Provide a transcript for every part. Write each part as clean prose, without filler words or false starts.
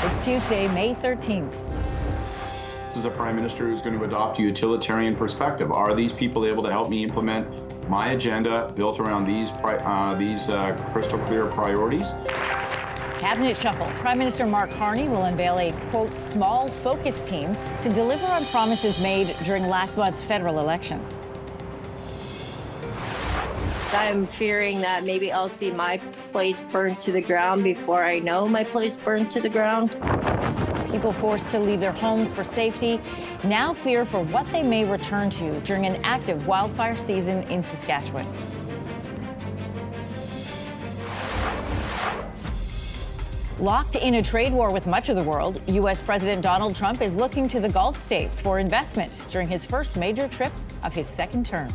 It's Tuesday, May 13th. This is a prime minister who's going to adopt a utilitarian perspective. Are these people able to help me implement my agenda built around these crystal clear priorities? Cabinet shuffle. Prime Minister Mark Carney will unveil a, quote, small focus team to deliver on promises made during last month's federal election. I'm fearing that maybe I'll see my place burned to the ground before I know my place burned to the ground. People forced to leave their homes for safety now fear for what they may return to during an active wildfire season in Saskatchewan. Locked in a trade war with much of the world, U.S. President Donald Trump is looking to the Gulf states for investment during his first major trip of his second term.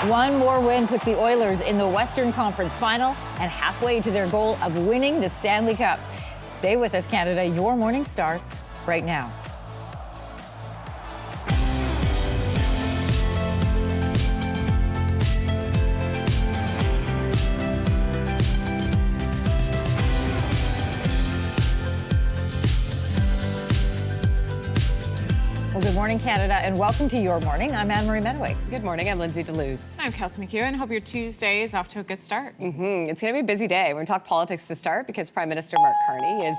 One more win puts the Oilers in the Western Conference Final and halfway to their goal of winning the Stanley Cup. Stay with us, Canada. Your morning starts right now. Well, good morning, Canada, and welcome to Your Morning. I'm Anne-Marie Mediwake. Good morning. I'm Lindsey Deluce. I'm Kelsey McEwen. Hope your Tuesday is off to a good start. It's going to be a busy day. We're going to talk politics to start because Prime Minister Mark Carney is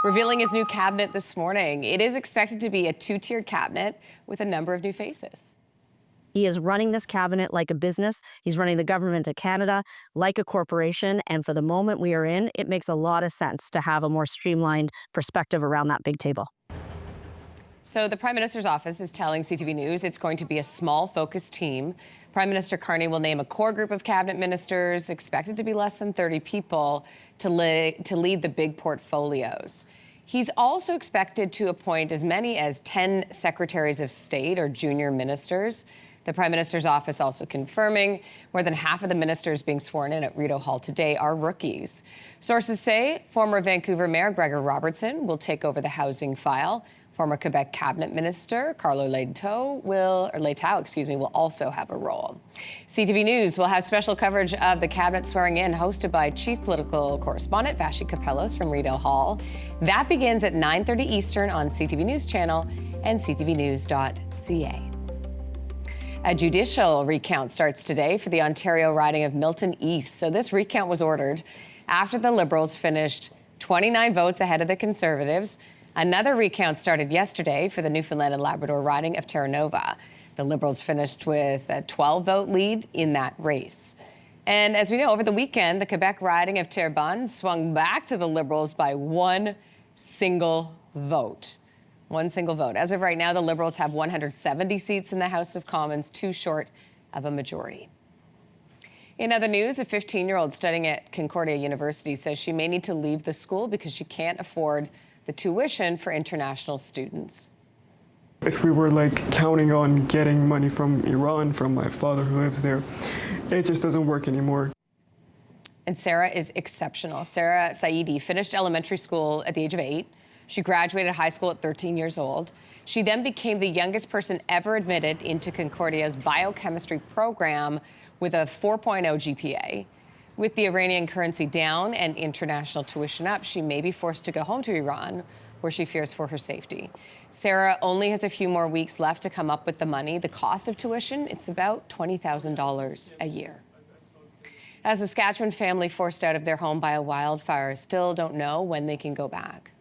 revealing his new cabinet this morning. It is expected to be a two-tiered cabinet with a number of new faces. He is running this cabinet like a business. He's running the government of Canada like a corporation. And for the moment we are in, it makes a lot of sense to have a more streamlined perspective around that big table. So the Prime Minister's office is telling CTV News it's going to be a small, focused team. Prime Minister Carney will name a core group of cabinet ministers, expected to be less than 30 people, to lead the big portfolios. He's also expected to appoint as many as 10 secretaries of state or junior ministers. The Prime Minister's office also confirming more than half of the ministers being sworn in at Rideau Hall today are rookies. Sources say former Vancouver Mayor Gregor Robertson will take over the housing file. Former Quebec Cabinet Minister Carlo Leitao will also have a role. CTV News will have special coverage of the cabinet swearing in, hosted by Chief Political Correspondent Vashi Kapelos from Rideau Hall. That begins at 9:30 Eastern on CTV News Channel and ctvnews.ca. A judicial recount starts today for the Ontario riding of Milton East. So this recount was ordered after the Liberals finished 29 votes ahead of the Conservatives. Another recount started yesterday for the Newfoundland and Labrador riding of Terra Nova. The Liberals finished with a 12-vote lead in that race. And as we know, over the weekend, the Quebec riding of Terrebonne swung back to the Liberals by one single vote. One single vote. As of right now, the Liberals have 170 seats in the House of Commons, too short of a majority. In other news, a 15-year-old studying at Concordia University says she may need to leave the school because she can't afford the tuition for international students. If we were counting on getting money from Iran, from my father who lives there, it just doesn't work anymore. And Sarah is exceptional. Sarah Saidi finished elementary school at the age of 8. She graduated high school at 13 years old. She then became the youngest person ever admitted into Concordia's biochemistry program with a 4.0 GPA. With the Iranian currency down and international tuition up, she may be forced to go home to Iran, where she fears for her safety. Sarah only has a few more weeks left to come up with the money. The cost of tuition, it's about $20,000 a year. A Saskatchewan family forced out of their home by a wildfire still don't know when they can go back.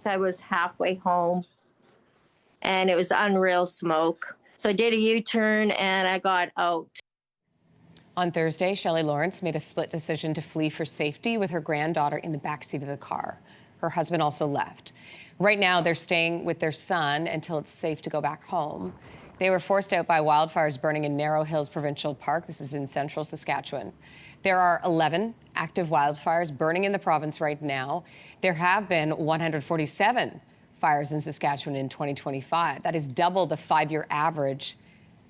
I was halfway home and it was unreal smoke. So I did a U-turn and I got out. On Thursday, Shelley Lawrence made a split decision to flee for safety with her granddaughter in the backseat of the car. Her husband also left. Right now, they're staying with their son until it's safe to go back home. They were forced out by wildfires burning in Narrow Hills Provincial Park. This is in central Saskatchewan. There are 11 active wildfires burning in the province right now. There have been 147 fires in Saskatchewan in 2025. That is double the 5-year average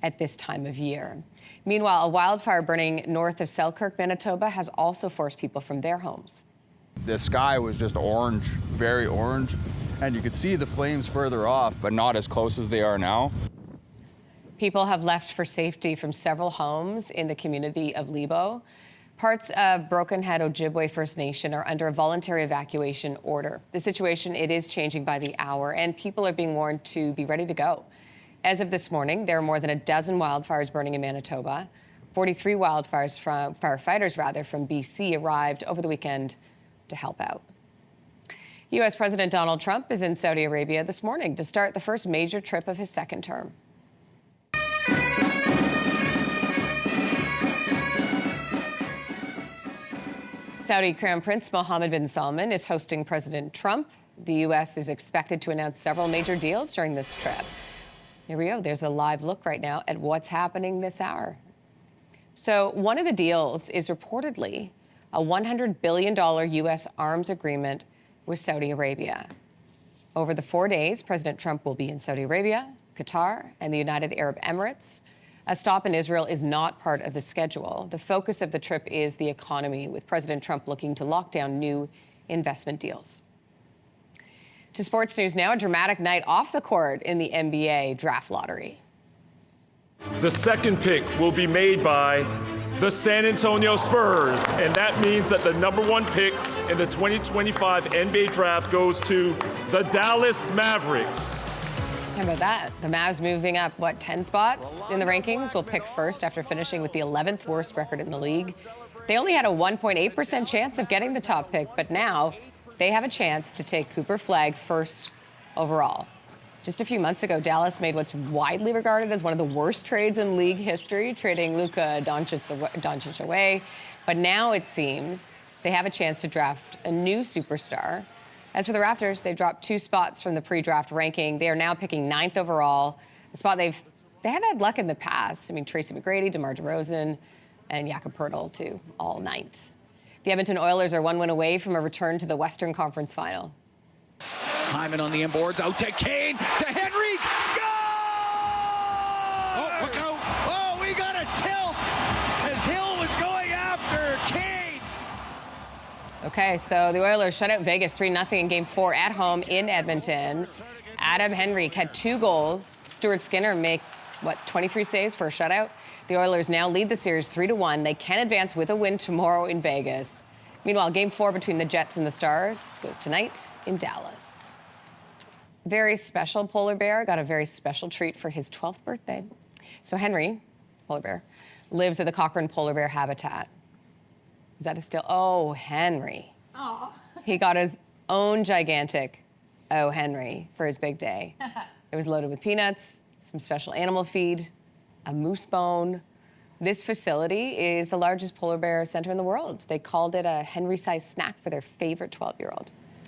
at this time of year. Meanwhile, a wildfire burning north of Selkirk, Manitoba, has also forced people from their homes. The sky was just orange, very orange, and you could see the flames further off, but not as close as they are now. People have left for safety from several homes in the community of Lebo. Parts of Broken Head Ojibwe First Nation are under a voluntary evacuation order. The situation, it is changing by the hour, and people are being warned to be ready to go. As of this morning, there are more than a dozen wildfires burning in Manitoba. 43 firefighters from BC arrived over the weekend to help out. U.S. President Donald Trump is in Saudi Arabia this morning to start the first major trip of his second term. Saudi Crown Prince Mohammed bin Salman is hosting President Trump. The U.S. is expected to announce several major deals during this trip. Here we go. There's a live look right now at what's happening this hour. So one of the deals is reportedly a $100 billion U.S. arms agreement with Saudi Arabia. Over the 4 days, President Trump will be in Saudi Arabia, Qatar, and the United Arab Emirates. A stop in Israel is not part of the schedule. The focus of the trip is the economy, with President Trump looking to lock down new investment deals. To sports news now, a dramatic night off the court in the NBA draft lottery. The second pick will be made by the San Antonio Spurs, and that means that the #1 pick in the 2025 NBA draft goes to the Dallas Mavericks. How about that? The Mavs moving up, 10 spots in the rankings? Will pick first after finishing with the 11th worst record in the league. They only had a 1.8% chance of getting the top pick, but now they have a chance to take Cooper Flagg first overall. Just a few months ago, Dallas made what's widely regarded as one of the worst trades in league history, trading Luka Doncic away. But now it seems they have a chance to draft a new superstar. As for the Raptors, they dropped 2 spots from the pre-draft ranking. They are now picking 9th overall, a spot they have had luck in the past. I mean, Tracy McGrady, DeMar DeRozan, and Jakob Poeltl, too, all 9th. The Edmonton Oilers are 1 win away from a return to the Western Conference Final. Hyman on the inboards, out to Kane, to Henry, score! Oh, look out! Oh, we got a tilt as Hill was going after Kane. Okay, so the Oilers shut out Vegas 3-0 in Game 4 at home in Edmonton. Adam Henrique had 2 goals. Stuart Skinner make, 23 saves for a shutout. The Oilers now lead the series 3-1. They can advance with a win tomorrow in Vegas. Meanwhile, Game 4 between the Jets and the Stars goes tonight in Dallas. Very special polar bear got a very special treat for his 12th birthday. So Henry, polar bear, lives at the Cochrane Polar Bear Habitat. Is that a still? Oh, Henry. Oh. He got his own gigantic Oh Henry for his big day. It was loaded with peanuts, some special animal feed, a moose bone. This facility is the largest polar bear center in the world. They called it a Henry-sized snack for their favorite 12-year-old.